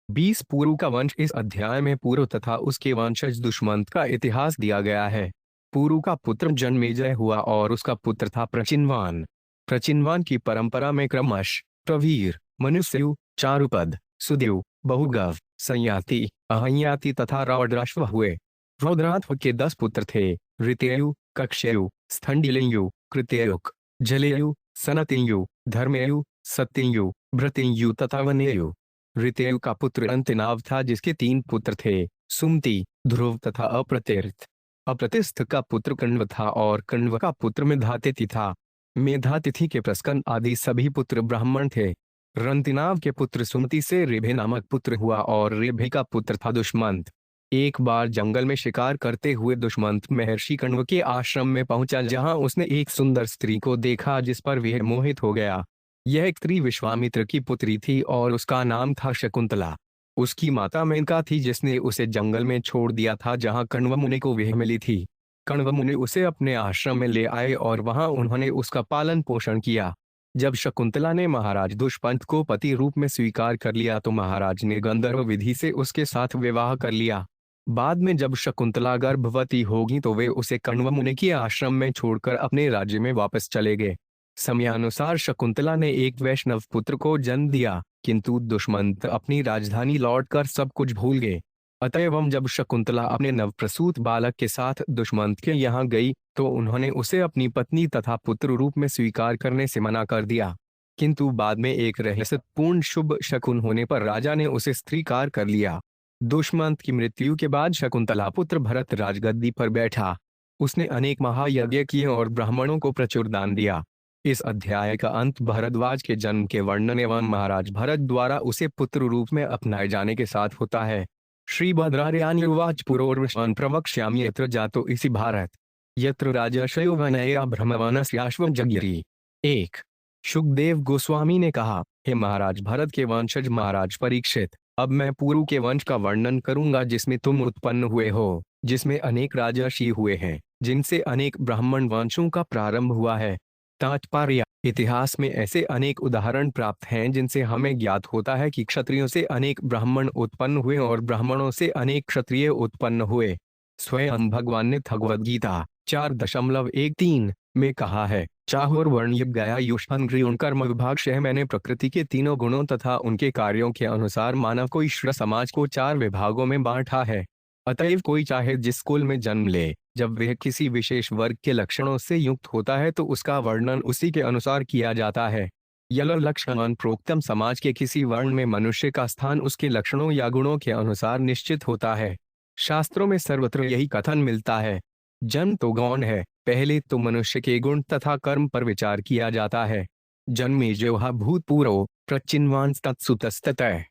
20 पुरु का वंश। इस अध्याय में पुरु तथा उसके वंशज दुष्मंत का इतिहास दिया गया है। पुरु का पुत्र जन्मेजय हुआ और उसका पुत्र था प्रचिनवान। प्रचिनवान की परंपरा में क्रमश प्रवीर, मनुष्यु, चारुपद, सुदेव, बहुगव, संयाति, अहंयाति तथा रौद्राश्व हुए। रौद्राध्व के 10 पुत्र थे, ऋतेयु, कक्षेयु, स्थंडिलेयु, कृतेयुक, जलेयु, सनतियु, धर्मेयु, सत्ययु, भृतियु तथा वनेयु। ऋतेयु का पुत्र अंतनाव था जिसके 3 पुत्र थे, सुमति, ध्रुव तथा अप्रतिस्थ। अप्रतिस्थ का पुत्र कण्व था और कण्व का पुत्र मेधातिथि था। मेधातिथि के प्रस्कन आदि सभी पुत्र ब्राह्मण थे। रंतिनाव के पुत्र सुमति से रेभे नामक पुत्र हुआ और रेभे का पुत्र था दुष्मंत। एक बार जंगल में शिकार करते हुए दुष्मंत महर्षि कण्व के आश्रम में पहुंचा, जहां उसने एक सुंदर स्त्री को देखा जिस पर वह मोहित हो गया। यह एक स्त्री विश्वामित्र की पुत्री थी और उसका नाम था शकुंतला। उसकी माता मेनका थी जिसने उसे जंगल में छोड़ दिया था जहां कण्व मुनि को वह मिली थी। कण्व मुनि उसे अपने आश्रम में ले आए और वहां उन्होंने उसका पालन पोषण किया। जब शकुंतला ने महाराज दुष्यंत को पति रूप में स्वीकार कर लिया तो महाराज ने गंधर्व विधि से उसके साथ विवाह कर लिया। बाद में जब शकुंतला गर्भवती होगी तो वे उसे कण्व मुनि के आश्रम में छोड़कर अपने राज्य में वापस चले गए। समयानुसार शकुंतला ने एक वैष्णव पुत्र को जन्म दिया, किंतु दुष्मंत अपनी राजधानी लौटकर सब कुछ भूल गए। अतएव जब शकुंतला अपने नवप्रसूत बालक के साथ दुष्मंत के यहाँ गई तो उन्होंने उसे अपनी पत्नी तथा पुत्र रूप में स्वीकार करने से मना कर दिया। किंतु बाद में एक रहस्यपूर्ण शुभ शकुन होने पर राजा ने उसे स्वीकार कर लिया। दुष्मंत की मृत्यु के बाद शकुंतला पुत्र भरत राजगद्दी पर बैठा। उसने अनेक महायज्ञ किए और ब्राह्मणों को प्रचुर दान दिया। इस अध्याय का अंत भरद्वाज के जन्म के वर्णन एवं महाराज भरत द्वारा उसे पुत्र रूप में अपनाए जाने के साथ होता है। श्री भद्रार्यान्युवाच पुरोर्वशान् प्रवक्ष्यामि यत्र जातो इसी भारत यत्र राजर्षयो वनया ब्रह्मवानस्याश्वं जज्ञिरि। 1। शुकदेव गोस्वामी ने कहा, हे महाराज भरत के वंशज महाराज परीक्षित, अब मैं पुरु के वंश का वर्णन करूंगा जिसमें तुम उत्पन्न हुए हो, जिसमें अनेक राजर्षि हुए हैं, जिनसे अनेक ब्राह्मण वंशों का प्रारंभ हुआ है। तात्पर्य: इतिहास में ऐसे अनेक उदाहरण प्राप्त हैं जिनसे हमें ज्ञात होता है कि क्षत्रियों से अनेक ब्राह्मण उत्पन्न हुए और ब्राह्मणों से अनेक क्षत्रिय उत्पन्न हुए। स्वयं भगवान ने भगवद गीता 4.13 में कहा है, चाहुर्वर्ण गया युष्मन कर्म विभाग शह, मैंने प्रकृति के तीनों गुणों तथा उनके कार्यों के अनुसार मानव को ईश्वर समाज को 4 विभागों में बांटा है। अतएव कोई चाहे जिस कुल में जन्म ले, जब वह किसी विशेष वर्ग के लक्षणों से युक्त होता है तो उसका वर्णन उसी के अनुसार किया जाता है। यल लक्षण प्रोक्तम समाज के किसी वर्ण में मनुष्य का स्थान उसके लक्षणों या गुणों के अनुसार निश्चित होता है। शास्त्रों में सर्वत्र यही कथन मिलता है। जन्म तो गौण है, पहले तो मनुष्य के गुण तथा कर्म पर विचार किया जाता है। जन्मेजय भूतपूर्व प्रचिन्वान तत्सुतस्ततः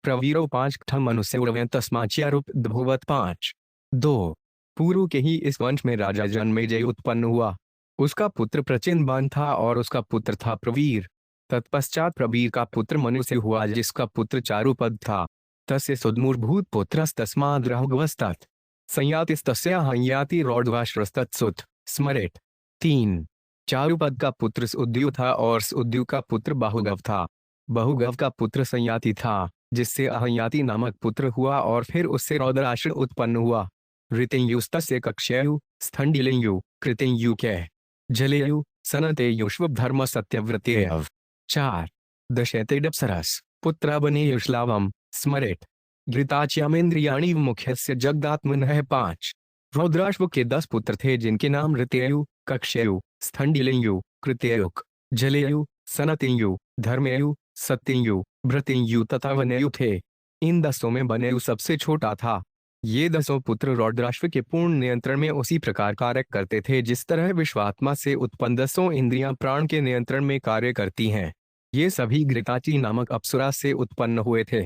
प्रवीरो 5 मनुष्य तस्माच्यरूप भुवत 5। 2। पुरु के ही इस वंश में राजा जन्मेजय उत्पन्न हुआ। उसका पुत्र प्रचिनवान था और उसका पुत्र था प्रवीर। तत्पश्चात प्रवीर का पुत्र मनुष्य हुआ जिसका पुत्र चारुपद था। तस्य सुदमूर्भूत पुत्रस्तस्माद् राहुगवस्तत् संयातिस्तस्या हंयाति रौद्वाश्रस्तत्सुत स्मरेत। 3। चारुपद का पुत्र सुद्यु था और सुद्यु का पुत्र बाहुगव था। बहुगव का पुत्र संयाति था जिससे अहंयाति नामक पुत्र हुआ और फिर उससे रौद्राश्र उत्पन्न हुआ। ऋतेयुस्तस्य कक्षेयु, स्थंडिलेयु, कृतेयु कै, जलेयु, सनतेयुष्व धर्म सत्यव्रतेयव। 4। दशैतेडप्सरस पुत्रा बनेयुश्लावम स्मरेत। घृताच्यमेन्द्रियाणि मुख्यस्य जगदात्मनः 5। रौद्राश्व के 10 पुत्र थे जिनके नाम ऋतेयु, कक्षेयु, स्थंडिलेयु, कृतेयुक, जलेयु, सनतेयु, धर्मेयु, सत्ययु, भृतियु तथा वनेयु थे। इन 10 में बनेयु सबसे छोटा था। ये 10 पुत्र रौद्राश्व के पूर्ण नियंत्रण में उसी प्रकार कार्य करते थे जिस तरह विश्वात्मा से उत्पन्न 10 इंद्रियां प्राण के नियंत्रण में कार्य करती हैं। ये सभी घृताची नामक अप्सरा से उत्पन्न हुए थे।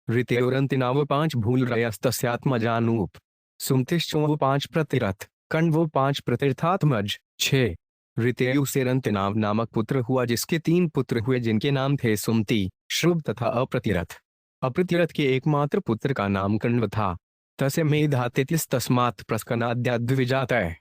ऋतेयोरंतिनाव 5 भूलरयस्तस्यात्मजानूप, सुमतिश्चो 5 प्रतिरथ, कण्वो 5 प्रतिर्थात्मज। 6। ऋतेयु से रंतिनाव नामक पुत्र हुआ जिसके 3 पुत्र हुए जिनके नाम थे सुमति, श्रुभ तथा अप्रतिरथ। अप्रतिरथ के एकमात्र पुत्र का नाम कण्व था। तस्य मेधातिथिस्तस्मात् प्रस्कनाद्याद्विजातः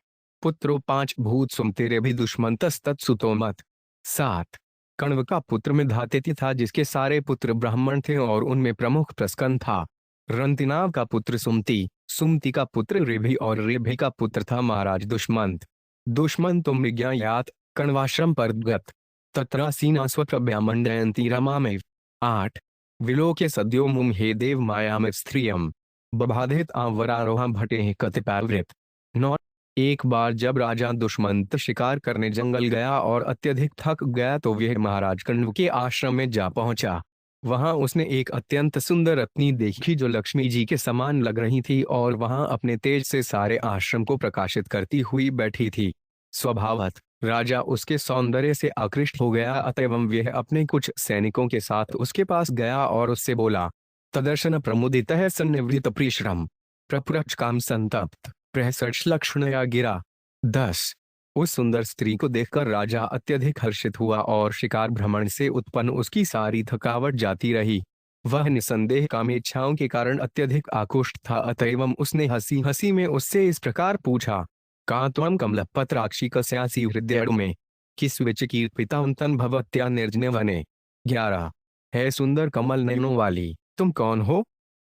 पुत्रो 5 भूत सुमतिरेभिदुष्मन्तस्तत्सुतो मत। 7। कण्व का पुत्र मेधातिथि था, जिसके सारे पुत्र ब्राह्मण थे और उनमें प्रमुख प्रस्कन था। रंतिनाव का पुत्र सुमति, सुमति का पुत्र रेभी और रेभी का पुत्र था महाराज दुष्मंत। दुष्मंत मृज्ञायात कण्वाश्रम पर गत तत्रासीना स्वप्रभ्यामंडयंती रमामेव। 8 विलोक्य सद्यो मुम्हे देव मायामेव स्त्रियम बबाधेत आवरारोह भटे कतिपावृत। 9 एक बार जब राजा दुष्मंत शिकार करने जंगल गया और अत्यधिक थक गया तो वह महाराज कण्व के आश्रम में जा पहुंचा। वहां उसने एक अत्यंत सुंदर रत्नी देखी जो लक्ष्मी जी के समान लग रही थी और वहां अपने तेज से सारे आश्रम को प्रकाशित करती हुई बैठी थी। स्वभावत राजा उसके सौंदर्य से आकृष्ट हो गया, अतएव वह अपने कुछ सैनिकों के साथ उसके पास गया और उससे बोला, तदर्शन प्रमुदितः सन्निवृत्त प्रीश्रम प्रपुरच काम संतप्त प्रहसर्ष लक्षणया गिरा। 10 उस सुंदर स्त्री को देखकर राजा अत्यधिक हर्षित हुआ और शिकार भ्रमण से उत्पन्न उसकी सारी थकावट जाती रही। वह निसंदेह कामेच्छाओं के कारण अत्यधिक आकुष्ट था, अतएव उसने हंसी हंसी में उससे इस प्रकार पूछा, का त्वं कमलपत्राक्षी कस्यासि हृदय में किस विचकीर्पिता तन भवत्या निर्जने वने। 11 है सुंदर कमल नयनों वाली, तुम कौन हो?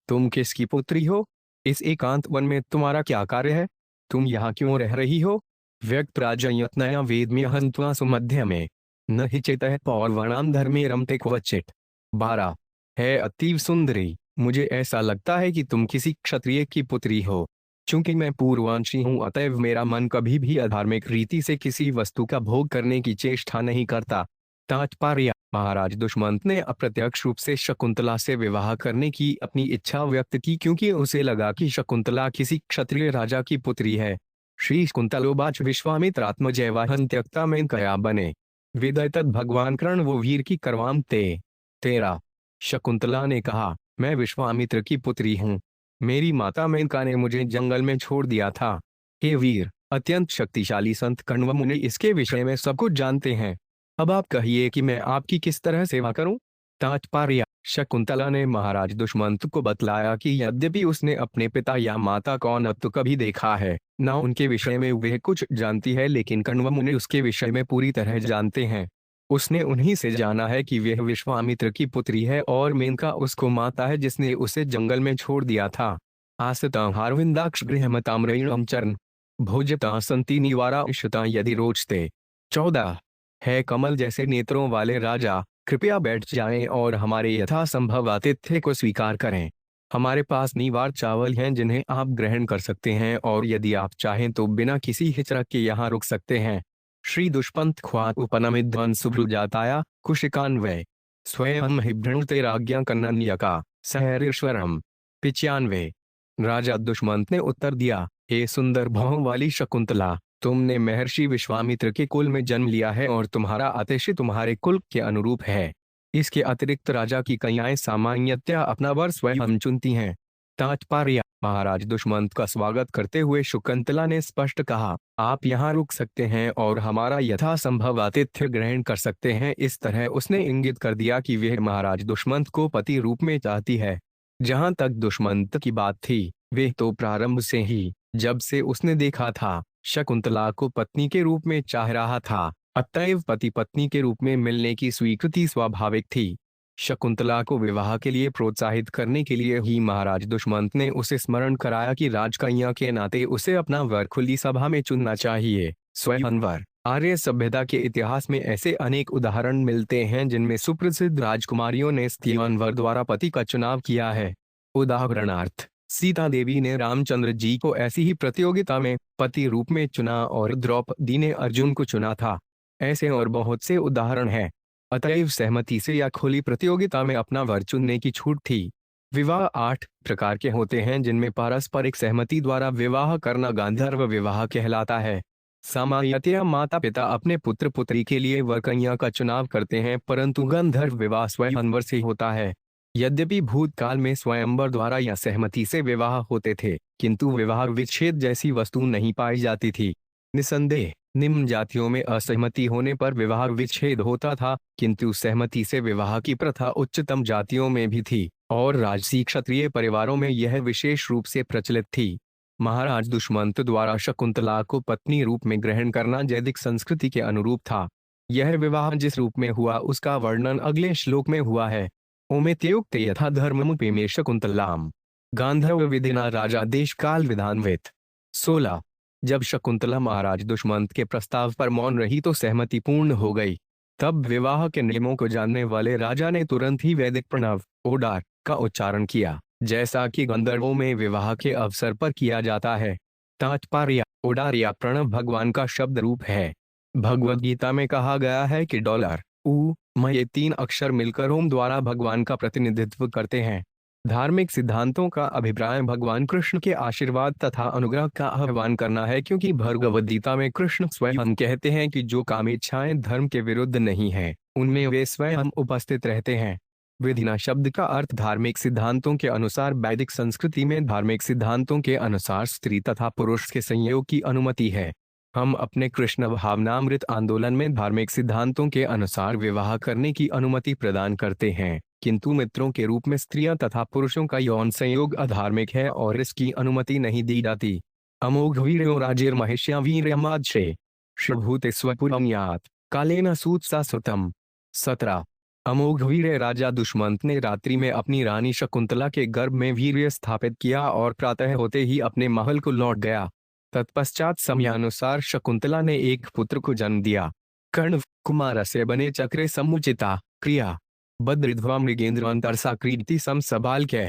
तुम किसकी पुत्री हो? इस एकांत वन में तुम्हारा क्या कार्य है? तुम यहाँ क्यों रह रही हो? व्यक्त प्राजयत्नया वेदम्य हंत्वा सुमध्य में न हि चेतः पौर्वाणाम धर्मे रमते क्वचित। 12 है अतीव सुंदरी, मुझे ऐसा लगता है कि तुम किसी क्षत्रिय की पुत्री हो। चूंकि मैं पूर्वांशी हूँ अतएव मेरा मन कभी भी अधार्मिक रीति से किसी वस्तु का भोग करने की चेष्टा नहीं करता। तात्पर्य महाराज दुष्मंत ने अप्रत्यक्ष रूप से शकुंतला से विवाह करने की अपनी इच्छा व्यक्त की, क्योंकि उसे लगा कि शकुंतला किसी क्षत्रिय राजा की पुत्री है। श्री कुंतलोवाच विश्वामित्रात्मजैवाहं त्यक्ता में कया बने विदय तद भगवान कर्ण वो वीर की करवाम ते। 13 शकुंतला ने कहा, मैं विश्वामित्र की पुत्री हूँ। मेरी माता मेनका ने मुझे जंगल में छोड़ दिया था। हे वीर, अत्यंत शक्तिशाली संत कण्व मुनि इसके विषय में सब कुछ जानते हैं। अब आप कहिए कि मैं आपकी किस तरह सेवा करूं? तात्पर्य शकुंतला ने महाराज दुष्मंत को बतलाया कि यद्यपि उसने अपने पिता या माता को न तो कभी देखा है, न उनके विषय में वह कुछ जानती है, लेकिन कण्व मुनि उसके विषय में पूरी तरह जानते हैं। उसने उन्हीं से जाना है कि वह विश्वामित्र की पुत्री है और मेनका उसको माता है जिसने उसे जंगल में छोड़ दिया था। आसता हारविंदाक्ष गृहमताम्रेणम चरण भोजता संति निवारा इषता यदि रोचते। 14 है कमल जैसे नेत्रों वाले राजा, कृपया बैठ जाएं और हमारे यथासंभव आतिथ्य को स्वीकार करें। हमारे पास निवार चावल हैं जिन्हें आप ग्रहण कर सकते हैं और यदि आप चाहें तो बिना किसी हिचक के यहाँ रुक सकते हैं। श्री दुष्पंत ख्वात उपनमिध्वन सुब्रुजाताया कुशिकान्वय स्वयं हिभृणुते राज्ञा कन्नन्यका सहरीश्वरम। 95 राजा दुष्मंत ने उत्तर दिया, हे सुंदर भौं वाली शकुंतला, तुमने महर्षि विश्वामित्र के कुल में जन्म लिया है और तुम्हारा आतिश्य तुम्हारे कुल के अनुरूप है। इसके अतिरिक्त राजा की कन्याएं सामान्यतया अपना वर स्वयं चुनती हैं। तात्पर्य महाराज दुष्मंत का स्वागत करते हुए शकुंतला ने स्पष्ट कहा, आप यहाँ रुक सकते हैं और हमारा यथासंभव आतिथ्य ग्रहण कर सकते हैं। इस तरह उसने इंगित कर दिया कि वह महाराज दुष्मंत को पति रूप में चाहती है। जहाँ तक दुष्मंत की बात थी, वह तो प्रारंभ से ही, जब से उसने देखा था, शकुंतला को पत्नी के रूप में चाह रहा था, अतएव पति पत्नी के रूप में मिलने की स्वीकृति स्वाभाविक थी। शकुंतला को विवाह के लिए प्रोत्साहित करने के लिए ही महाराज दुष्मंत ने उसे स्मरण कराया कि राजकन्या के नाते उसे अपना वर खुली सभा में चुनना चाहिए। स्वयंवर आर्य सभ्यता के इतिहास में ऐसे अनेक उदाहरण मिलते हैं जिनमें सुप्रसिद्ध राजकुमारियों ने स्वयंवर द्वारा पति का चुनाव किया है। उदाहरणार्थ सीता देवी ने रामचंद्र जी को ऐसी ही प्रतियोगिता में पति रूप में चुना और द्रौपदी ने अर्जुन को चुना था। ऐसे और बहुत से उदाहरण हैं। अतएव सहमति से या खुली प्रतियोगिता में अपना वर चुनने की छूट थी। विवाह 8 प्रकार के होते हैं जिनमें पारस्परिक सहमति द्वारा विवाह करना गांधर्व विवाह कहलाता है। सामान्यतया माता पिता अपने पुत्र पुत्री के लिए वर कन्या का चुनाव करते हैं, परंतु गंधर्व विवाह स्वयंवर से होता है। यद्यपि भूतकाल में स्वयंवर द्वारा या सहमति से विवाह होते थे, किंतु विवाह विच्छेद जैसी वस्तु नहीं पाई जाती थी। निसंदेह निम्न जातियों में असहमति होने पर विवाह विच्छेद होता था, किंतु सहमति से विवाह की प्रथा उच्चतम जातियों में भी थी और राजसी क्षत्रिय परिवारों में यह विशेष रूप से प्रचलित थी। महाराज दुष्मंत द्वारा शकुंतला को पत्नी रूप में ग्रहण करना वैदिक संस्कृति के अनुरूप था। यह विवाह जिस रूप में हुआ उसका वर्णन अगले श्लोक में हुआ है। ओमेत्युक्ते यथा धर्ममुपे शकुंतलाम गांधर्व विधिना राजा देश काल विधानवित। 16। जब शकुंतला महाराज दुष्मंत के प्रस्ताव पर मौन रही तो सहमति पूर्ण हो गई। तब विवाह के नियमों को जानने वाले राजा ने तुरंत ही वैदिक प्रणव ओडार का उच्चारण किया, जैसा कि गंधर्वों में विवाह के अवसर पर किया जाता है। तात्पर्य: ओडार या प्रणव भगवान का शब्द रूप है। भगवद गीता में कहा गया है कि डॉलर ऊ म ये 3 अक्षर मिलकर ओम द्वारा भगवान का प्रतिनिधित्व करते हैं। धार्मिक सिद्धांतों का अभिप्राय भगवान कृष्ण के आशीर्वाद तथा अनुग्रह का आह्वान करना है, क्योंकि भगवद गीता में कृष्ण स्वयं कहते हैं कि जो काम इच्छाएं धर्म के विरुद्ध नहीं है उनमें वे स्वयं उपस्थित रहते हैं। विधिना शब्द का अर्थ धार्मिक सिद्धांतों के अनुसार वैदिक संस्कृति में धार्मिक सिद्धांतों के अनुसार स्त्री तथा पुरुष के संयोग की अनुमति है। हम अपने कृष्ण भावनामृत आंदोलन में धार्मिक सिद्धांतों के अनुसार विवाह करने की अनुमति प्रदान करते हैं, किंतु मित्रों के रूप में स्त्रियां तथा पुरुषों का यौन संयोग अधार्मिक है और इसकी अनुमति नहीं दी जाती। अमोघ वीर्यो राजिर्महिष्या वीर्यमाद्शे शुभूते स्वपुरम यात कालेन सूत्सा सुतम। 17। अमोघ वीर्य राजा दुष्मंत ने रात्रि में अपनी रानी शकुंतला के गर्भ में वीर्य स्थापित किया और प्रातः होते ही अपने महल को लौट गया। तत्पश्चात समयानुसार शकुंतला ने एक पुत्र को जन्म दिया। कर्ण कुमार से बने चक्रे समुचिता क्रिया बद्रिध्वा मृगेंद्रवंतरसा क्रीडति सम सबाल के।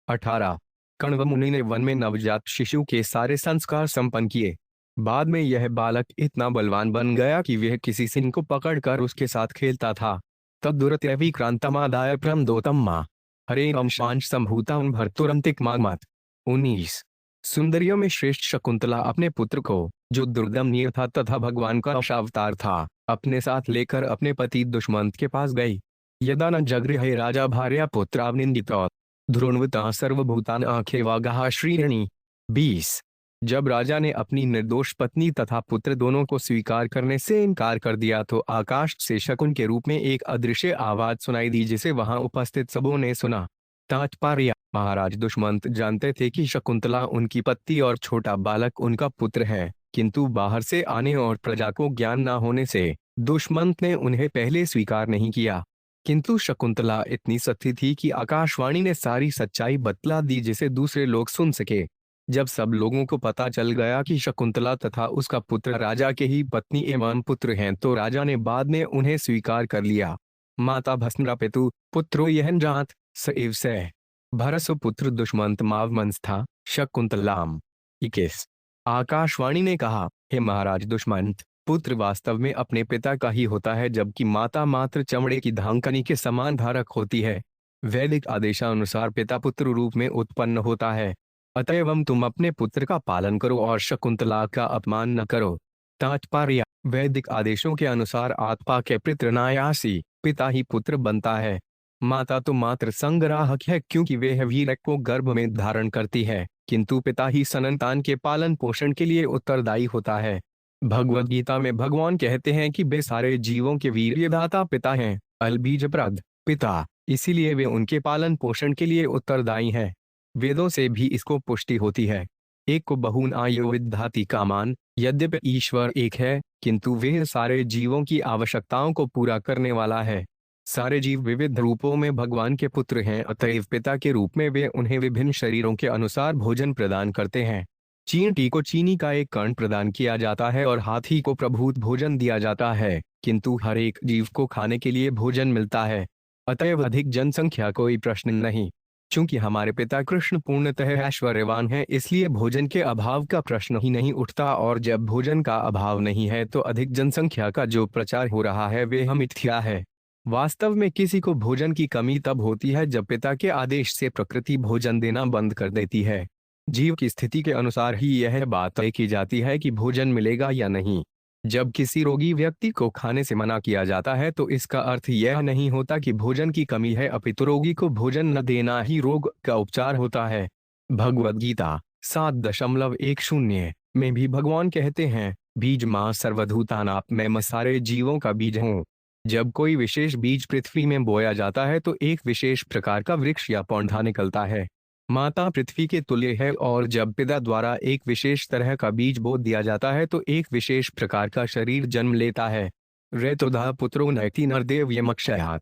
18। कण्व मुनि ने वन में नवजात शिशु के सारे संस्कार संपन्न किए। बाद में यह बालक इतना बलवान बन गया कि वह किसी सिंह को पकड़कर उसके साथ खेलता था। तब दुरत्यविक्रांतमादाय प्रमदोतम्मा हरे अंशांश संभूता भर्तुरंतिक मागमत। 19। सुंदरियों में श्रेष्ठ शकुंतला अपने पुत्र को, जो दुर्दमनीय था तथा भगवान का अंशावतार था, अपने साथ लेकर अपने पति दुष्मंत के पास गई। यदा न जगृहे राजा भार्या पुत्रावनिंदितो ध्रुवता सर्वभूतान आंखे वागाह श्रीरणी। 20। जब राजा ने अपनी निर्दोष पत्नी तथा पुत्र दोनों को स्वीकार करने से इनकार कर दिया तो आकाश से शकुन के रूप में एक अदृश्य आवाज सुनाई दी, जिसे वहां उपस्थित सबों ने सुना। तात्पर्य: महाराज दुष्मंत जानते थे कि शकुंतला उनकी पत्नी और छोटा बालक उनका पुत्र है, किंतु बाहर से आने और प्रजा को ज्ञान न होने से दुष्मंत ने उन्हें पहले स्वीकार नहीं किया। किंतु शकुंतला इतनी सती थी कि आकाशवाणी ने सारी सच्चाई बतला दी, जिसे दूसरे लोग सुन सके। जब सब लोगों को पता चल गया कि शकुंतला तथा उसका पुत्र राजा के ही पत्नी एवं पुत्र हैं, तो राजा ने बाद में उन्हें स्वीकार कर लिया। माता भस्मरापेतु पुत्रो यहन जात सएव से भरसु पुत्र दुष्मंत मावमंस था शकुंतलाम। 21। आकाशवाणी ने कहा, हे महाराज दुष्मंत, पुत्र वास्तव में अपने पिता का ही होता है, जबकि माता मात्र चमड़े की धांकनी के समान धारक होती है। वैदिक आदेशानुसार पिता पुत्र रूप में उत्पन्न होता है। अतएव तुम अपने पुत्र का पालन करो और शकुंतला का अपमान न करो। तात्पर्य: वैदिक आदेशों के अनुसार आत्मा के पितृनायासी पिता ही पुत्र बनता है। माता तो मात्र संग्राहक है, क्योंकि वह वीर्य को गर्भ में धारण करती है, किंतु पिता ही संतान के पालन पोषण के लिए उत्तरदायी होता है। भगवद गीता में भगवान कहते हैं कि वे सारे जीवों के वीर्यदाता पिता हैं, अलबीजप्रद पिता, इसीलिए वे उनके पालन पोषण के लिए उत्तरदायी हैं। वेदों से भी इसको पुष्टि होती है। एक को बहुन आयु विद्धाति कामान, यद्यपि ईश्वर एक है, किंतु वह सारे जीवों की आवश्यकताओं को पूरा करने वाला है। सारे जीव विविध रूपों में भगवान के पुत्र हैं, अतएव पिता के रूप में वे उन्हें विभिन्न शरीरों के अनुसार भोजन प्रदान करते हैं। चींटी को चीनी का एक कण प्रदान किया जाता है और हाथी को प्रभूत भोजन दिया जाता है, किंतु हर एक जीव को खाने के लिए भोजन मिलता है। अतएव अधिक जनसंख्या कोई प्रश्न नहीं। चूंकि हमारे पिता कृष्ण पूर्णतः ऐश्वर्यवान है, इसलिए भोजन के अभाव का प्रश्न ही नहीं उठता, और जब भोजन का अभाव नहीं है तो अधिक जनसंख्या का जो प्रचार हो रहा है वह मिथ्या है। वास्तव में किसी को भोजन की कमी तब होती है जब पिता के आदेश से प्रकृति भोजन देना बंद कर देती है। जीव की स्थिति के अनुसार ही यह बात तय की जाती है कि भोजन मिलेगा या नहीं। जब किसी रोगी व्यक्ति को खाने से मना किया जाता है तो इसका अर्थ यह नहीं होता कि भोजन की कमी है, अपितु रोगी को भोजन न देना ही रोग का उपचार होता है। भगवद गीता 7.10 में भी भगवान कहते हैं, बीज मां सर्वभूतानाप, मैं सारे जीवों का बीज हूँ। जब कोई विशेष बीज पृथ्वी में बोया जाता है तो एक विशेष प्रकार का वृक्ष या पौधा निकलता है। माता पृथ्वी के तुल्य है, और जब पिता द्वारा एक विशेष तरह का बीज बो दिया जाता है तो एक विशेष प्रकार का शरीर जन्म लेता है। रेतोधा पुत्रो नैति नरदेव यमक्षयात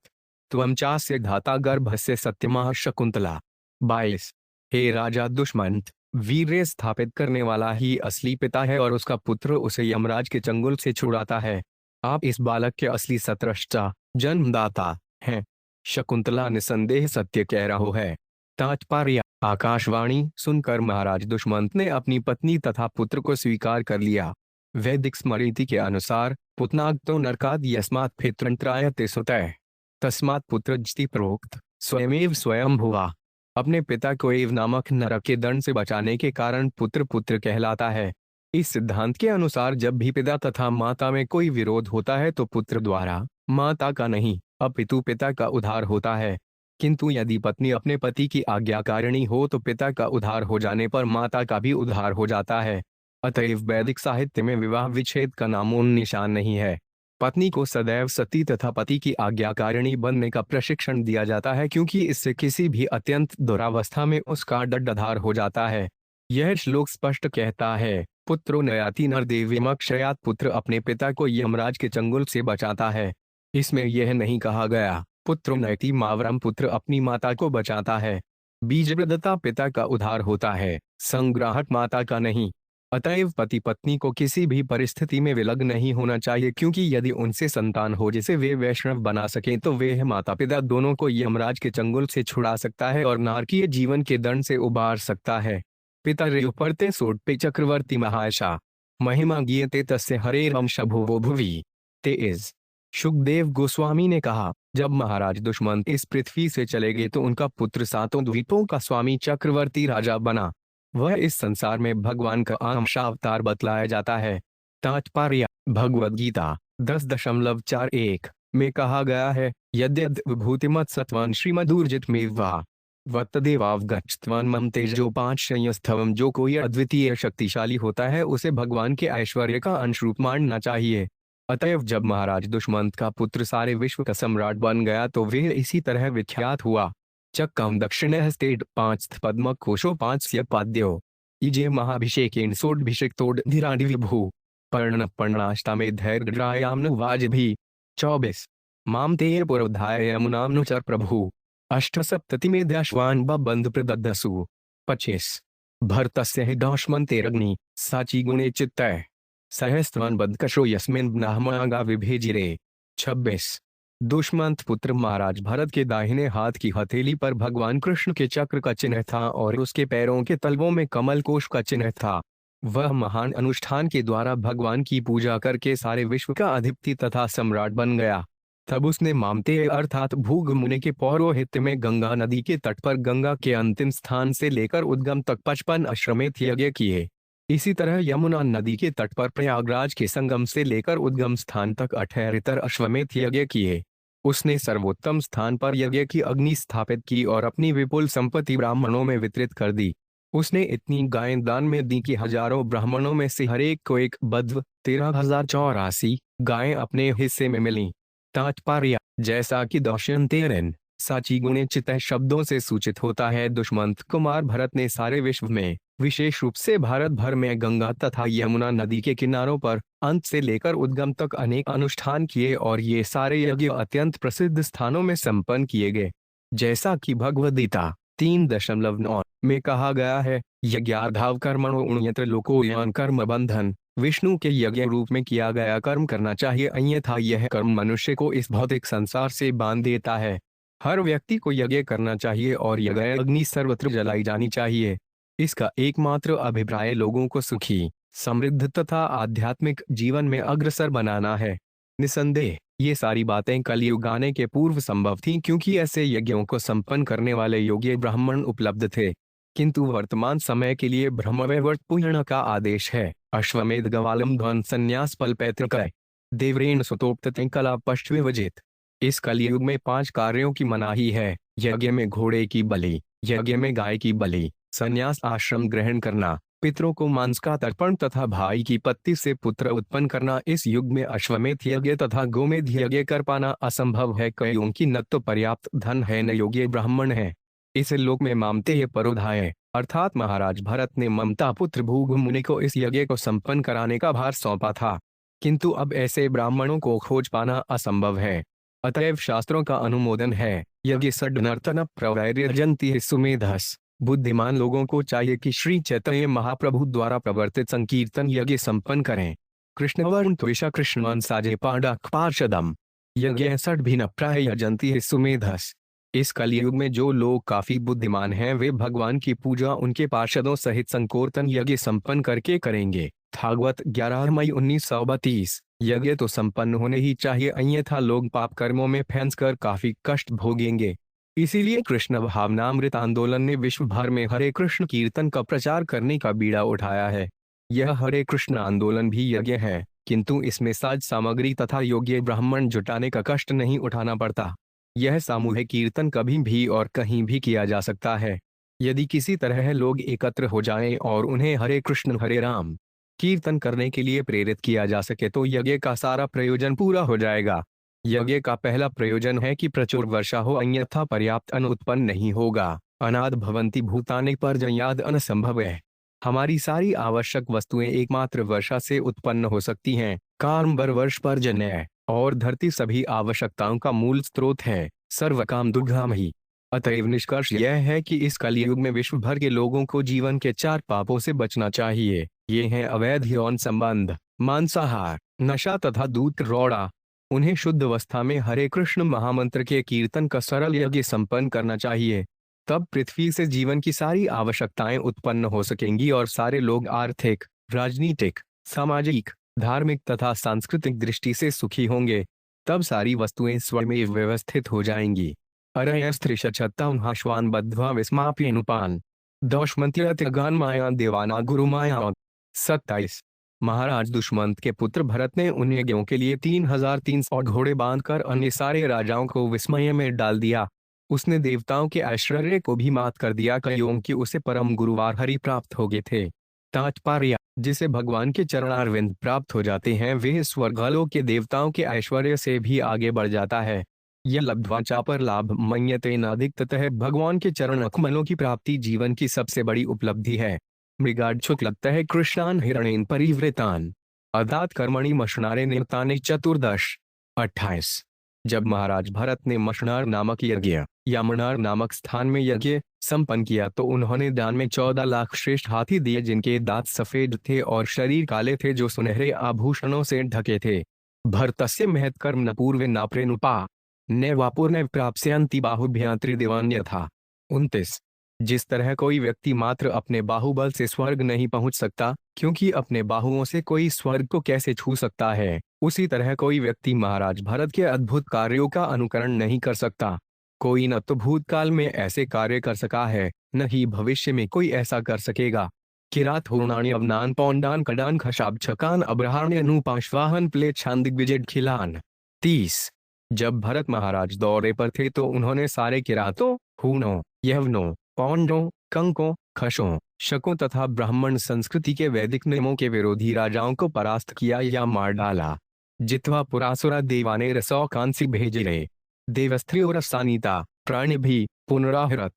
त्वं चास्य धाता गर्भस्य सत्यमा शकुंतला। 22। हे राजा दुष्मंत, वीर्य स्थापित करने वाला ही असली पिता है और उसका पुत्र उसे यमराज के चंगुल से छुड़ाता है। आप इस बालक के असली सत्रष्टा जन्मदाता हैं। शकुंतला निसंदेह सत्य कह रहा है। तात्पर्य। आकाशवाणी सुनकर महाराज दुष्मंत ने अपनी पत्नी तथा पुत्र को स्वीकार कर लिया। वैदिक स्मृति के अनुसार पुत्नाग तो नरकाद यस्मात् पितृंत्रायते सुतः तस्मात् पुत्र जति प्रोक्त स्वयमेव स्वयं भुवा। अपने पिता को एव नामक नरक के दंड से बचाने के कारण पुत्र पुत्र कहलाता है। इस सिद्धांत के अनुसार जब भी पिता तथा माता में कोई विरोध होता है तो पुत्र द्वारा माता का नहीं अपितु पिता का उद्धार होता है। किंतु यदि पत्नी अपने पति की आज्ञाकारिणी हो तो पिता का उद्धार हो जाने पर माता का भी उद्धार हो जाता है। अतएव वैदिक साहित्य में विवाह विच्छेद का नामों निशान नहीं है। पत्नी को सदैव सती तथा पति की आज्ञाकारिणी बनने का प्रशिक्षण दिया जाता है, क्योंकि इससे किसी भी अत्यंत दुरावस्था में उसका डड्डाधार हो जाता है। यह श्लोक स्पष्ट कहता है, पुत्रो नयाति नरदेव्यमक्षयात्, पुत्र अपने पिता को यमराज के चंगुल से बचाता है। इसमें यह नहीं कहा गया पुत्रो नयति मावरम, पुत्र अपनी माता को बचाता है। बीजप्रदता पिता का उद्धार होता है, संग्राहक माता का नहीं। अतएव पति पत्नी को किसी भी परिस्थिति में विलग नहीं होना चाहिए, क्योंकि यदि उनसे संतान हो जिसे वे वैष्णव बना सकें तो वे माता पिता दोनों को यमराज के चंगुल से छुड़ा सकता है और नारकीय जीवन के दंड से उबार सकता है। पिता रेपरते सोटपे चक्रवर्ती महायशा महिमा गीयते तस्य हरेरंश भुवो भुवि। तेज सुखदेव गोस्वामी ने कहा, जब महाराज दुष्मंत इस पृथ्वी से चले गए तो उनका पुत्र सातों द्वीपों का स्वामी चक्रवर्ती राजा बना। वह इस संसार में भगवान का अंशावतार बतलाया जाता है। तात्पर्य। भगवद गीता 10.41 में कहा गया है, यद्यद् विभूतिमत् सत्वान् श्रीमदूर्जित में वत्तदेवावगच्छत्वान् मम तेजो 5 संयस्थवम्, जो कोई अद्वितीय शक्तिशाली होता है उसे भगवान के ऐश्वर्य का अंशरूप मानना चाहिए। अतएव जब महाराज दुष्मंत का पुत्र सारे विश्व का सम्राट बन गया तो वह इसी तरह विख्यात हुआ। चक्कम दक्षिणहस्तेड 5 पद्म कोशो 5 पाद्यो इजे महाभिषेकेन सोडभिषेक्तोड धीराडि विभु पर्णाष्टमे धैर्यम वाजभी। 24 माम तेय पुरोधाय यमुनाम्नु चर प्रभु 8 में दश्वान बंध प्रददसु। 25 भरतस्य हि दौष्मन्तेरग्नि साची गुणे चित्तः सहस्त्रवन बदकशो यस्मिन् ब्नाहमागा विभेजिरे। 26 दुष्मंत पुत्र महाराज भरत के दाहिने हाथ की हथेली पर भगवान कृष्ण के चक्र का चिन्ह था और उसके पैरों के तलवों में कमल कोश का चिन्ह था। वह महान अनुष्ठान के द्वारा भगवान की पूजा करके सारे विश्व का अधिपति तथा सम्राट बन गया। तब उसने मामतेय अर्थात भूग मुनि के पौरोहित्य में गंगा नदी के तट पर गंगा के अंतिम स्थान से लेकर उद्गम तक 55 अश्वमेध यज्ञ किए। इसी तरह यमुना नदी के तट पर प्रयागराज के संगम से लेकर उद्गम स्थान तक 78 अश्वमेध यज्ञ किए। उसने सर्वोत्तम स्थान पर यज्ञ की अग्नि स्थापित की और अपनी विपुल संपत्ति ब्राह्मणों में वितरित कर दी। उसने इतनी गायें दान में दी कि हजारों ब्राह्मणों में से हर एक को एक बद्व 13,084 गायें अपने हिस्से में मिलीं। तात्पर्य। जैसा कि दौष्यंतेरन साची गुणे चित्तः शब्दों से सूचित होता है, दुष्मंत कुमार भरत ने सारे विश्व में विशेष रूप से भारत भर में गंगा तथा यमुना नदी के किनारों पर अंत से लेकर उद्गम तक अनेक अनुष्ठान किए और ये सारे यज्ञ अत्यंत प्रसिद्ध स्थानों में संपन्न किए गए। जैसा कि भगवद गीता 3.9 में कहा गया है, यज्ञार्धाव कर्मणो उण्यत्र लोको यान कर्म बंधन। विष्णु के यज्ञ रूप में किया गया कर्म करना चाहिए, अन्यथा यह कर्म मनुष्य को इस भौतिक संसार से बांध देता है। हर व्यक्ति को यज्ञ करना चाहिए और यज्ञ अग्नि सर्वत्र जलाई जानी चाहिए। इसका एकमात्र अभिप्राय लोगों को सुखी, समृद्ध तथा आध्यात्मिक जीवन में अग्रसर बनाना है। निसंदेह ये सारी बातें कलयुग आने के पूर्व संभव थीं, क्योंकि ऐसे यज्ञों को संपन्न करने वाले योग्य ब्राह्मण उपलब्ध थे। किंतु वर्तमान समय के लिए ब्रह्मवैवर्त पूर्ण का आदेश है। अश्वमेध गवालम ध्वन संन्यास पल पैतृक देवरेण सुतोप्त कला पश्चिविजित। इस कलयुग में 5 कार्यों की मनाही है। यज्ञ में घोड़े की बलि, यज्ञ में गाय की बलि, संन्यास आश्रम ग्रहण करना, पितरों को मांस का तर्पण तथा भाई की पत्नी से पुत्र उत्पन्न करना। इस युग में अश्वमेध यज्ञ तथा गोमेध यज्ञ कर पाना असंभव है, क्योंकि न तो पर्याप्त धन है न योग्य ब्राह्मण है। इस लोक में मामतेय परोधाय अर्थात महाराज भरत ने ममता पुत्र भूग मुनि को इस यज्ञ को संपन्न कराने का भार सौंपा था। किंतु अब ऐसे ब्राह्मणों को खोज पाना असंभव है। अतएव शास्त्रों का अनुमोदन है, यज्ञ षड्नर्तन प्रवैर्यजन्ति सुमेधस। बुद्धिमान लोगों को चाहिए कि श्री चैतन्य महाप्रभु द्वारा प्रवर्तित संकीर्तन यज्ञ संपन्न करें। कृष्णवर्ण त्विषा कृष्णवान साजे पांडा पार्षदम यज्ञ षड भिन्न प्रयजन्ति सुमेधस। इस कलयुग में जो लोग काफी बुद्धिमान हैं वे भगवान की पूजा उनके पार्षदों सहित संकीर्तन यज्ञ संपन्न करके करेंगे। भागवत 11 मई 1932। यज्ञ तो संपन्न होने ही चाहिए, अन्यथा लोग पाप कर्मों में फंसकर काफी कष्ट भोगेंगे। इसीलिए कृष्ण भावनामृत आंदोलन ने विश्व भर में हरे कृष्ण कीर्तन का प्रचार करने का बीड़ा उठाया है। यह हरे कृष्ण आंदोलन भी यज्ञ है, किंतु इसमें साज सामग्री तथा योग्य ब्राह्मण जुटाने का कष्ट नहीं उठाना पड़ता। यह सामूहिक कीर्तन कभी भी और कहीं भी किया जा सकता है। यदि किसी तरह लोग एकत्र हो जाएं और उन्हें हरे कृष्ण हरे राम कीर्तन करने के लिए प्रेरित किया जा सके तो यज्ञ का सारा प्रयोजन पूरा हो जाएगा। यज्ञ का पहला प्रयोजन है कि प्रचुर वर्षा हो, अन्यथा पर्याप्त अन्न उत्पन्न नहीं होगा। अनाद भवन्ति भूतानि पर्जन्याद अन्न संभव है। हमारी सारी आवश्यक वस्तुएं एकमात्र वर्षा से उत्पन्न हो सकती हैं। कार्मबर वर्ष पर्जन्य और धरती सभी आवश्यकताओं का मूल स्रोत है। सर्वकाम दुर्गाम ही। अतएव निष्कर्ष यह है कि इस कलयुग में विश्व भर के लोगों को जीवन के 4 पापों से बचना चाहिए। ये हैं अवैध यौन संबंध, मांसाहार, नशा तथा दूध रौड़ा। उन्हें शुद्ध अवस्था में हरे कृष्ण महामंत्र के कीर्तन का सरल यज्ञ संपन्न करना चाहिए। तब पृथ्वी से जीवन की सारी आवश्यकताएं उत्पन्न हो सकेंगी और सारे लोग आर्थिक, राजनीतिक, सामाजिक, धार्मिक तथा सांस्कृतिक दृष्टि से सुखी होंगे। तब सारी वस्तुएं स्वयं व्यवस्थित हो जाएंगी। अरयस्त्रिशच्छत्ताश्वान बद्ध्वा विस्माप्यनुपान दौष्मन्त्यगान माया देवाना गुरु माया। 27। महाराज दुष्मंत के पुत्र भरत ने उन यज्ञों के लिए 3300 घोड़े बांधकर अन्य सारे राजाओं को विस्मय में डाल दिया। उसने देवताओं के ऐश्वर्य को भी मात कर दिया, क्योंकि उसे परम गुरुवार हरि प्राप्त हो गए थे। तात्पर्य, जिसे भगवान के चरणारविंद प्राप्त हो जाते हैं वे स्वर्गलोक के देवताओं के ऐश्वर्य से भी आगे बढ़ जाता है। यह लब्ध्वा चापर लाभ मन्यते नाधिकतः भगवान के चरण कमलों की प्राप्ति जीवन की सबसे बड़ी उपलब्धि है। मृगाक्षुक्लतः कृष्णान हिरणेन परिवृतान अदात कर्मणि मशनारे नियतानि 14। 28। जब महाराज भरत ने मशनार नामक यज्ञ या मनार नामक स्थान में यज्ञ संपन्न किया तो उन्होंने दान में 14 लाख श्रेष्ठ हाथी दिए, जिनके दांत सफेद थे और शरीर काले थे, जो सुनहरे आभूषणों से ढके थे। भरतस्य महत कर्म न पूर्व नाप्रेनुपा न वापुर न प्राप्स्यन्ति बाहुभ्यां देवान्य था। 29। जिस तरह कोई व्यक्ति मात्र अपने बाहुबल से स्वर्ग नहीं पहुंच सकता, क्योंकि अपने बाहुओं से कोई स्वर्ग को कैसे छू सकता है, उसी तरह कोई व्यक्ति महाराज भरत के अद्भुत कार्यों का अनुकरण नहीं कर सकता। कोई न तो भूतकाल में ऐसे कार्य कर सका है, न ही भविष्य में कोई ऐसा कर सकेगा। किरात हूर्णानि अवनान पौंडान कडान खशाब छकान अब्रहाण्य अनुपाश्वाहन प्लेच्छान दिग्विजय खिलान। 30। जब भरत महाराज दौरे पर थे तो उन्होंने सारे किरातों, हूणों, यवनों, पौंडों, कंकों, खशों, शकों तथा ब्राह्मण संस्कृति के वैदिक नियमों के विरोधी राजाओं को परास्त किया या मार डाला। जित्वा पुरासुरा देवाने रसौ कांसी भेजिरे देवस्त्रियो रसानीता प्राणी भी पुनराहृत।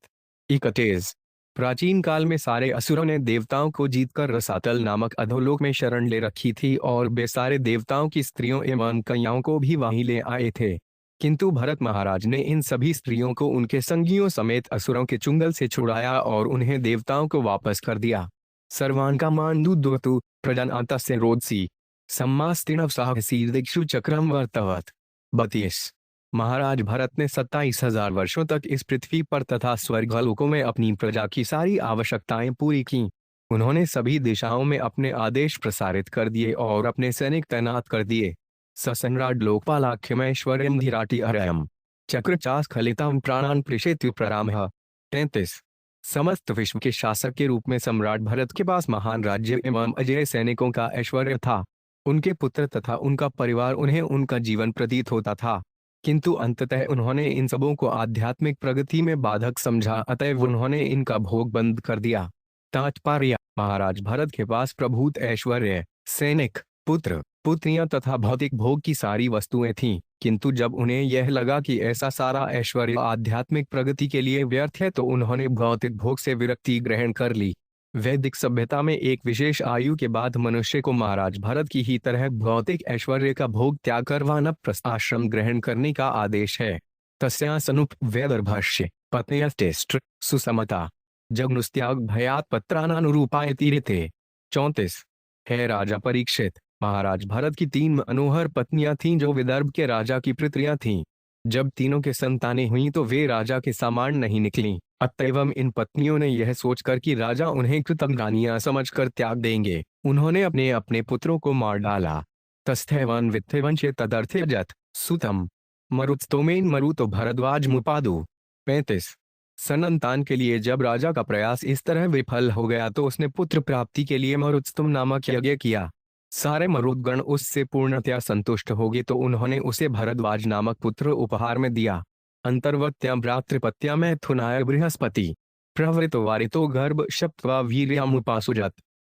31। प्राचीन काल में सारे असुरों ने देवताओं को जीतकर रसातल नामक अधोलोक में शरण ले रखी थी और वे सारे देवताओं की स्त्रियों एवं कन्याओं को भी वहीं ले आए थे। किंतु भरत महाराज ने इन सभी स्त्रियों को उनके संगियों समेत असुरों के चुंगल से छुड़ाया और उन्हें देवताओं को वापस कर दिया। सर्वान का मांडुद्वतु प्रजानाता से रोदसी सम्मास्तिनव साहसी दिक्षु चक्रम वर्तवत। 32। महाराज भरत ने 27,000 वर्षों तक इस पृथ्वी पर तथा स्वर्गलोकों में अपनी प्रजा की सारी आवश्यकताएं पूरी की। उन्होंने सभी दिशाओं में अपने आदेश प्रसारित कर दिए और अपने सैनिक तैनात कर दिए। ससम्राट लोकपालाख्यमैश्वर्यम धीराटी अरयम चक्र चास खलिताम प्राणान प्रेषेत्युप्ररामः। 33। समस्त विश्व के शासक के रूप में सम्राट भरत के पास महान राज्य एवं अजय सैनिकों का ऐश्वर्य था। उनके पुत्र तथा उनका परिवार उन्हें उनका जीवन प्रतीत होता था, किंतु अंततः उन्होंने इन सबों को आध्यात्मिक प्रगति में बाधक समझा, अतएव उन्होंने इनका भोग बंद कर दिया। तात्पर्य, महाराज भरत के पास प्रभूत ऐश्वर्य, सैनिक, पुत्र, पुत्रियां तथा भौतिक भोग की सारी वस्तुएं थीं, किंतु जब उन्हें यह लगा कि ऐसा सारा ऐश्वर्य आध्यात्मिक प्रगति के लिए व्यर्थ है तो उन्होंने भौतिक भोग से विरक्ति ग्रहण कर ली। वैदिक सभ्यता में एक विशेष आयु के बाद मनुष्य को महाराज भरत की ही तरह भौतिक ऐश्वर्य का भोग त्याग कर वानप्रस्थ आश्रम ग्रहण करने का आदेश है। तस्यासनुप वैदर्भाष्य पत्न्यस्टेष्ट्र सुसमता जगनुस्त्याग भयात पत्रानानुरूपाय तीरते। 34। है राजा परीक्षित, महाराज भरत की 3 मनोहर पत्नियां थीं जो विदर्भ के राजा की पुत्रियां थीं। जब तीनों के संतानें हुईं तो वे राजा के समान नहीं निकलीं। अतएव इन पत्नियों ने यह सोचकर कि राजा उन्हें कृतज्ञानियां समझकर त्याग देंगे, उन्होंने अपने अपने पुत्रों को मार डाला। तस्थैवान वित्थेवंश तदर्थ्यजत सुतम मरुत्स्तोमेन मरुतो भरद्वाज मुपादु। 35। संतान के लिए जब राजा का प्रयास इस तरह विफल हो गया तो उसने पुत्र प्राप्ति के लिए मरुत्स्तुम नामक यज्ञ किया। सारे मरुदगण उससे पूर्णतया संतुष्ट हो गए तो उन्होंने उसे भरद्वाज नामक पुत्र उपहार में दिया। अंतर्वत्या भ्रातृपत्या मैथुनाय बृहस्पति प्रवृत वारितो गर्भ शप्त्वा वीर्यामुपासुजत।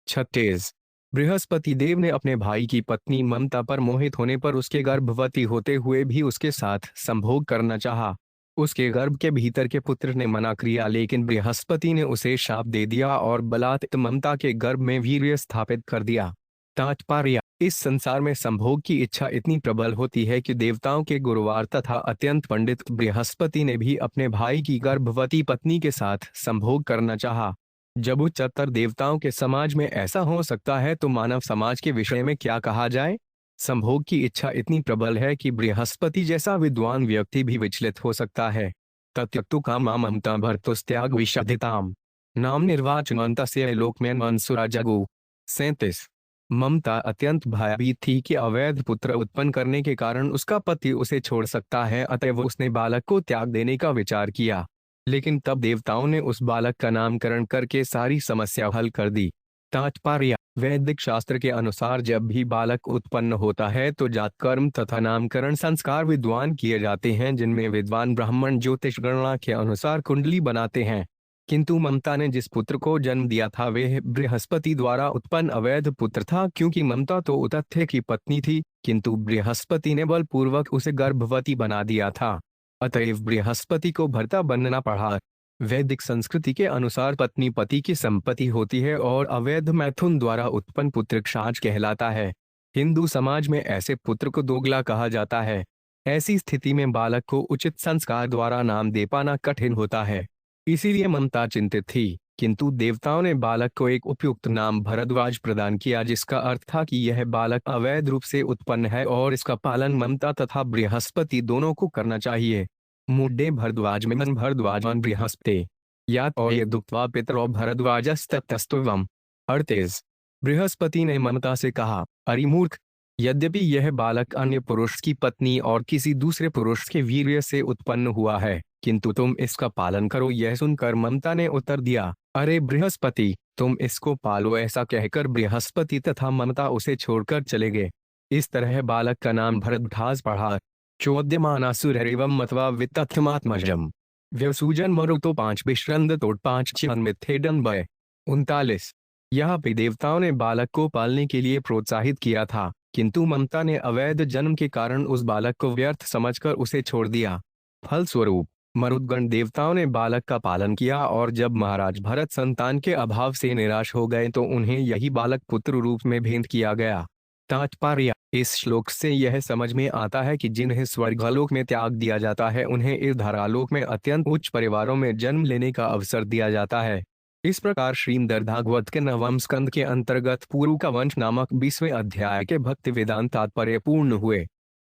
36। बृहस्पति देव ने अपने भाई की पत्नी ममता पर मोहित होने पर उसके गर्भवती होते हुए भी उसके साथ संभोग करना चाहा। उसके गर्भ के भीतर के पुत्र ने मना किया, लेकिन बृहस्पति ने उसे शाप दे दिया और बलात् ममता के गर्भ में वीर्य स्थापित कर दिया। तात्पर्य, इस संसार में संभोग की इच्छा इतनी प्रबल होती है कि देवताओं के गुरुवार तथा अत्यंत पंडित बृहस्पति ने भी अपने भाई की गर्भवती पत्नी के साथ संभोग करना चाहा। जब उच्चतर देवताओं के समाज में ऐसा हो सकता है तो मानव समाज के विषय में क्या कहा जाए। संभोग की इच्छा इतनी प्रबल है कि बृहस्पति जैसा विद्वान व्यक्ति भी विचलित हो सकता है। तत्यक्तु कामा ममता भर्तुस्त्याग विशदिताम नाम निर्वाचनन्तस्य लोकमेन मनसुरा जगु। 37। ममता अत्यंत भयभीत थी कि अवैध पुत्र उत्पन्न करने के कारण उसका पति उसे छोड़ सकता है, अतएव उसने बालक को त्याग देने का विचार किया। लेकिन तब देवताओं ने उस बालक का नामकरण करके सारी समस्या हल कर दी। तात्पर्य, वैदिक शास्त्र के अनुसार जब भी बालक उत्पन्न होता है तो जातकर्म तथा नामकरण संस्कार विद्वान किए जाते हैं, जिनमें विद्वान ब्राह्मण ज्योतिष गणना के अनुसार कुंडली बनाते हैं। किंतु ममता ने जिस पुत्र को जन्म दिया था वह बृहस्पति द्वारा उत्पन्न अवैध पुत्र था, क्योंकि ममता तो उतथ्य की पत्नी थी, किंतु बृहस्पति ने बलपूर्वक उसे गर्भवती बना दिया था। अतएव बृहस्पति को भर्ता बनना पड़ा। वैदिक संस्कृति के अनुसार पत्नी पति की संपत्ति होती है और अवैध मैथुन द्वारा उत्पन्न पुत्र क्षाच कहलाता है। हिंदू समाज में ऐसे पुत्र को दोगला कहा जाता है। ऐसी स्थिति में बालक को उचित संस्कार द्वारा नाम दे पाना कठिन होता है। इसीलिए ममता चिंतित थी, किंतु देवताओं ने बालक को एक उपयुक्त नाम भरद्वाज प्रदान किया, जिसका अर्थ था कि यह बालक अवैध रूप से उत्पन्न है और इसका पालन ममता तथा बृहस्पति दोनों को करना चाहिए। मुड्डे भरद्वाज में भरद्वाजन बृहस्पति या तो ये दुक्त्वा पितरो भरद्वाजस्तस्तुवम। 38। बृहस्पति ने ममता से कहा, अरे मूर्ख, यद्यपि यह बालक अन्य पुरुष की पत्नी और किसी दूसरे पुरुष के वीर्य से उत्पन्न हुआ है, किंतु तुम इसका पालन करो। यह सुनकर ममता ने उत्तर दिया, अरे बृहस्पति, तुम इसको पालो। ऐसा कहकर बृहस्पति तथा ममता उसे छोड़कर चले गए। इस तरह बालक का नाम भरद्वाज पड़ा। चोद्यमानासुरैवं मत्वा वित्तथमात्मजम व्यसूजन मरुतो 5 विश्रंद तोड़ 5 चिन्मिथेडन बय। 39। यहाँ पे देवताओं ने बालक को पालने के लिए प्रोत्साहित किया था, किंतु ममता ने अवैध जन्म के कारण उस बालक को व्यर्थ समझकर उसे छोड़ दिया। फलस्वरूप मरुदगण देवताओं ने बालक का पालन किया और जब महाराज भरत संतान के अभाव से निराश हो गए तो उन्हें यही बालक पुत्र रूप में भेंट किया गया। तात्पर्य, इस श्लोक से यह समझ में आता है कि जिन्हें स्वर्गलोक में त्याग दिया जाता है उन्हें इस धरालोक में अत्यंत उच्च परिवारों में जन्म लेने का अवसर दिया जाता है। इस प्रकार श्रीमद् भागवत के 9वें स्कंद के अंतर्गत पुरु का वंश नामक 20वें अध्याय के भक्ति वेदांत तात्पर्य पूर्ण हुए।